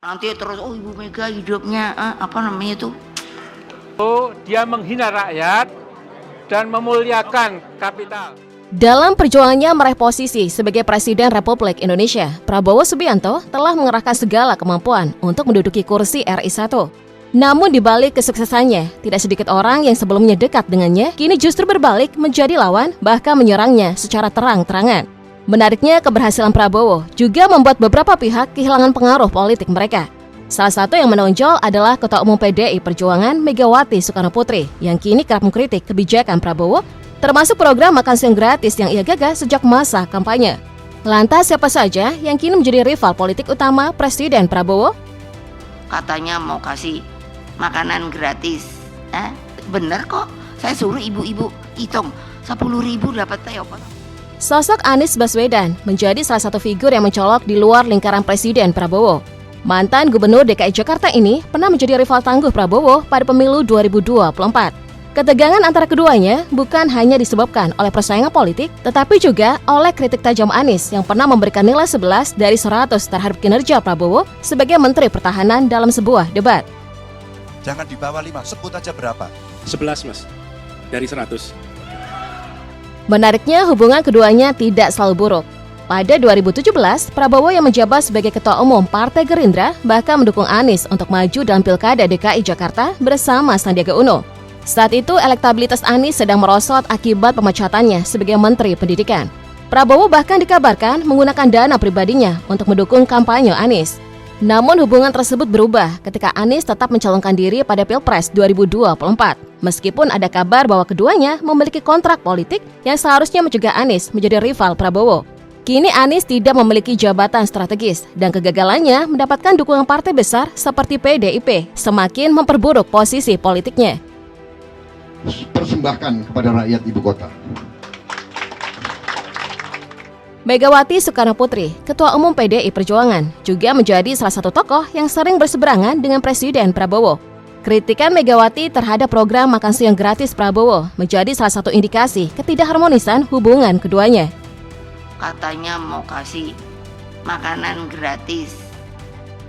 Nanti terus, oh Ibu Mega hidupnya, apa namanya tuh? Dia menghina rakyat dan memuliakan kapital. Dalam perjuangannya meraih posisi sebagai Presiden Republik Indonesia, Prabowo Subianto telah mengerahkan segala kemampuan untuk menduduki kursi RI 1. Namun di balik kesuksesannya, tidak sedikit orang yang sebelumnya dekat dengannya, kini justru berbalik menjadi lawan, bahkan menyerangnya secara terang-terangan. Menariknya, keberhasilan Prabowo juga membuat beberapa pihak kehilangan pengaruh politik mereka. Salah satu yang menonjol adalah Ketua Umum PDI Perjuangan Megawati Soekarnoputri yang kini kerap mengkritik kebijakan Prabowo, termasuk program makan siang gratis yang ia gagas sejak masa kampanye. Lantas siapa saja yang kini menjadi rival politik utama Presiden Prabowo? Katanya mau kasih makanan gratis. Bener kok, saya suruh ibu-ibu hitung 10.000 dapat teh apa? Sosok Anies Baswedan menjadi salah satu figur yang mencolok di luar lingkaran Presiden Prabowo. Mantan Gubernur DKI Jakarta ini pernah menjadi rival tangguh Prabowo pada pemilu 2024. Ketegangan antara keduanya bukan hanya disebabkan oleh persaingan politik, tetapi juga oleh kritik tajam Anies yang pernah memberikan nilai 11 dari 100 terhadap kinerja Prabowo sebagai Menteri Pertahanan dalam sebuah debat. Jangan di bawah 5, sebut aja berapa? 11 mas, dari 100. Menariknya, hubungan keduanya tidak selalu buruk. Pada 2017, Prabowo yang menjabat sebagai Ketua Umum Partai Gerindra bahkan mendukung Anies untuk maju dalam Pilkada DKI Jakarta bersama Sandiaga Uno. Saat itu, elektabilitas Anies sedang merosot akibat pemecatannya sebagai Menteri Pendidikan. Prabowo bahkan dikabarkan menggunakan dana pribadinya untuk mendukung kampanye Anies. Namun hubungan tersebut berubah ketika Anies tetap mencalonkan diri pada Pilpres 2024. Meskipun ada kabar bahwa keduanya memiliki kontrak politik yang seharusnya mencegah Anies menjadi rival Prabowo. Kini Anies tidak memiliki jabatan strategis dan kegagalannya mendapatkan dukungan partai besar seperti PDIP semakin memperburuk posisi politiknya. Persembahkan kepada rakyat ibu kota. Megawati Soekarnoputri, Ketua Umum PDI Perjuangan, juga menjadi salah satu tokoh yang sering berseberangan dengan Presiden Prabowo. Kritikan Megawati terhadap program makan siang gratis Prabowo menjadi salah satu indikasi ketidakharmonisan hubungan keduanya. Katanya mau kasih makanan gratis.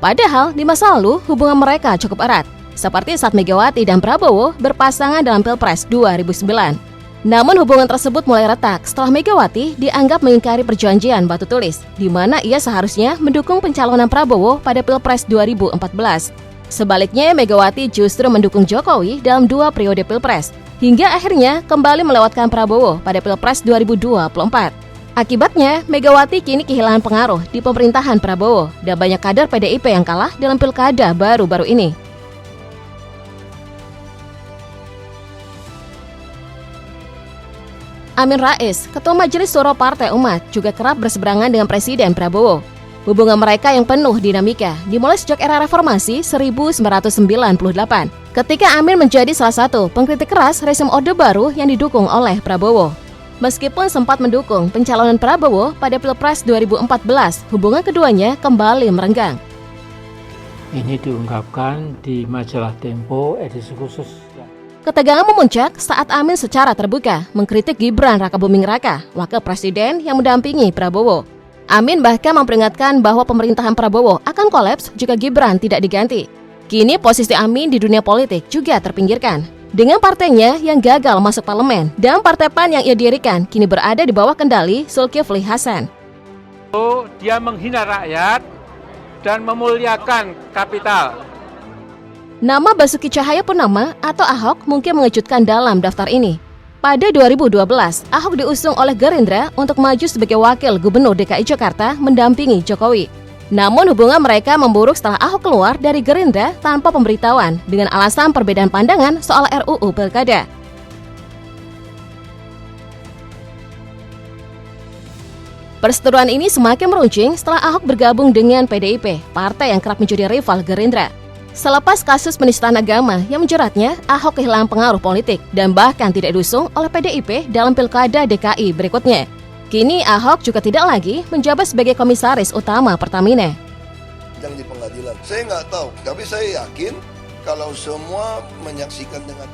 Padahal di masa lalu hubungan mereka cukup erat, seperti saat Megawati dan Prabowo berpasangan dalam Pilpres 2009. Namun hubungan tersebut mulai retak setelah Megawati dianggap mengingkari perjanjian batu tulis, di mana ia seharusnya mendukung pencalonan Prabowo pada Pilpres 2014. Sebaliknya, Megawati justru mendukung Jokowi dalam 2 periode Pilpres, hingga akhirnya kembali melewatkan Prabowo pada Pilpres 2024. Akibatnya, Megawati kini kehilangan pengaruh di pemerintahan Prabowo dan banyak kader PDIP yang kalah dalam pilkada baru-baru ini. Amin Rais, Ketua Majelis Syuro Partai Umat, juga kerap berseberangan dengan Presiden Prabowo. Hubungan mereka yang penuh dinamika dimulai sejak era reformasi 1998, ketika Amin menjadi salah satu pengkritik keras rezim Orde Baru yang didukung oleh Prabowo. Meskipun sempat mendukung pencalonan Prabowo pada Pilpres 2014, hubungan keduanya kembali merenggang. Ini diungkapkan di majalah Tempo edisi khusus. Ketegangan memuncak saat Amin secara terbuka mengkritik Gibran Rakabuming Raka, wakil presiden yang mendampingi Prabowo. Amin bahkan memperingatkan bahwa pemerintahan Prabowo akan kolaps jika Gibran tidak diganti. Kini posisi Amin di dunia politik juga terpinggirkan. Dengan partainya yang gagal masuk parlemen dan Partai PAN yang ia dirikan kini berada di bawah kendali Zulkifli Hasan. Dia menghina rakyat dan memuliakan kapital. Nama Basuki Cahayapurnama atau Ahok mungkin mengejutkan dalam daftar ini. Pada 2012, Ahok diusung oleh Gerindra untuk maju sebagai wakil gubernur DKI Jakarta mendampingi Jokowi. Namun hubungan mereka memburuk setelah Ahok keluar dari Gerindra tanpa pemberitahuan dengan alasan perbedaan pandangan soal RUU Pilkada. Perseteruan ini semakin meruncing setelah Ahok bergabung dengan PDIP, partai yang kerap menjadi rival Gerindra. Selepas kasus penistaan agama yang menjeratnya, Ahok kehilangan pengaruh politik dan bahkan tidak diusung oleh PDIP dalam Pilkada DKI berikutnya. Kini Ahok juga tidak lagi menjabat sebagai komisaris utama Pertamina. Yang di pengadilan, saya nggak tahu, tapi saya yakin kalau semua menyaksikan dengan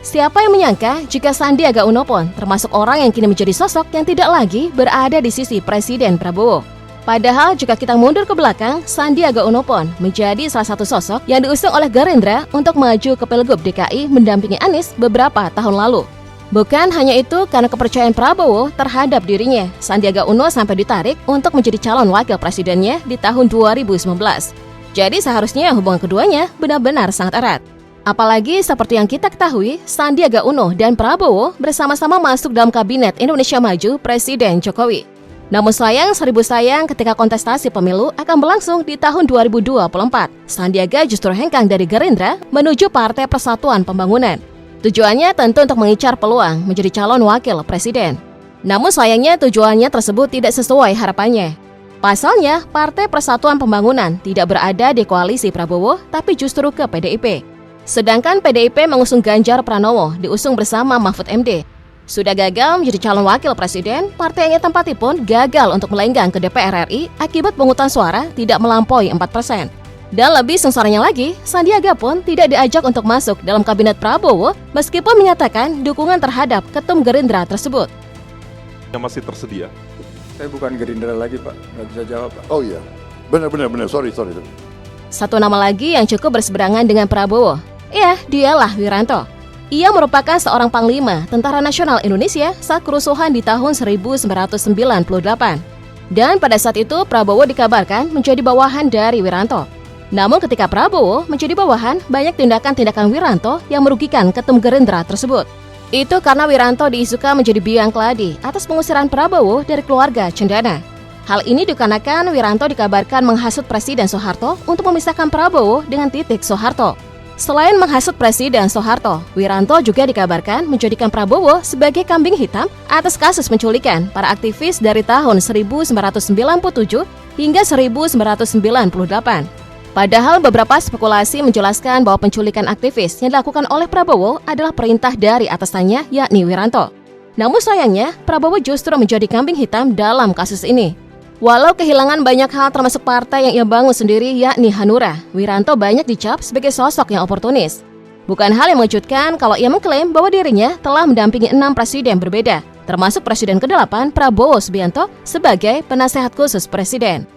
Siapa yang menyangka jika Sandiaga Uno pun termasuk orang yang kini menjadi sosok yang tidak lagi berada di sisi Presiden Prabowo. Padahal jika kita mundur ke belakang, Sandiaga Uno pun menjadi salah satu sosok yang diusung oleh Gerindra untuk maju ke Pilgub DKI mendampingi Anies beberapa tahun lalu. Bukan hanya itu, karena kepercayaan Prabowo terhadap dirinya, Sandiaga Uno sampai ditarik untuk menjadi calon wakil presidennya di tahun 2019. Jadi seharusnya hubungan keduanya benar-benar sangat erat. Apalagi seperti yang kita ketahui, Sandiaga Uno dan Prabowo bersama-sama masuk dalam kabinet Indonesia Maju Presiden Jokowi. Namun sayang seribu sayang ketika kontestasi pemilu akan berlangsung di tahun 2024, Sandiaga justru hengkang dari Gerindra menuju Partai Persatuan Pembangunan. Tujuannya tentu untuk mengincar peluang menjadi calon wakil presiden. Namun sayangnya tujuannya tersebut tidak sesuai harapannya. Pasalnya, Partai Persatuan Pembangunan tidak berada di koalisi Prabowo, tapi justru ke PDIP. Sedangkan PDIP mengusung Ganjar Pranowo, diusung bersama Mahfud MD. Sudah gagal menjadi calon wakil presiden, partai yang ia tempati pun gagal untuk melenggang ke DPR RI akibat pemungutan suara tidak melampaui 4%. Dan lebih sengsaranya lagi, Sandiaga pun tidak diajak untuk masuk dalam kabinet Prabowo meskipun menyatakan dukungan terhadap ketum Gerindra tersebut. Yang masih tersedia. Saya bukan Gerindra lagi, Pak. Nggak bisa jawab, Pak. Oh iya, benar. Sorry. Satu nama lagi yang cukup berseberangan dengan Prabowo. Ya, dialah Wiranto. Ia merupakan seorang panglima Tentara Nasional Indonesia saat kerusuhan di tahun 1998. Dan pada saat itu Prabowo dikabarkan menjadi bawahan dari Wiranto. Namun ketika Prabowo menjadi bawahan, banyak tindakan-tindakan Wiranto yang merugikan ketum Gerindra tersebut. Itu karena Wiranto diisukan menjadi biang keladi atas pengusiran Prabowo dari keluarga Cendana. Hal ini dikarenakan Wiranto dikabarkan menghasut Presiden Soeharto untuk memisahkan Prabowo dengan Titik Soeharto. Selain menghasut Presiden Soeharto, Wiranto juga dikabarkan menjadikan Prabowo sebagai kambing hitam atas kasus penculikan para aktivis dari tahun 1997 hingga 1998. Padahal beberapa spekulasi menjelaskan bahwa penculikan aktivis yang dilakukan oleh Prabowo adalah perintah dari atasannya, yakni Wiranto. Namun sayangnya, Prabowo justru menjadi kambing hitam dalam kasus ini. Walau kehilangan banyak hal termasuk partai yang ia bangun sendiri yakni Hanura, Wiranto banyak dicap sebagai sosok yang oportunis. Bukan hal yang mengejutkan kalau ia mengklaim bahwa dirinya telah mendampingi 6 presiden berbeda, termasuk Presiden ke-8 Prabowo Subianto sebagai penasehat khusus presiden.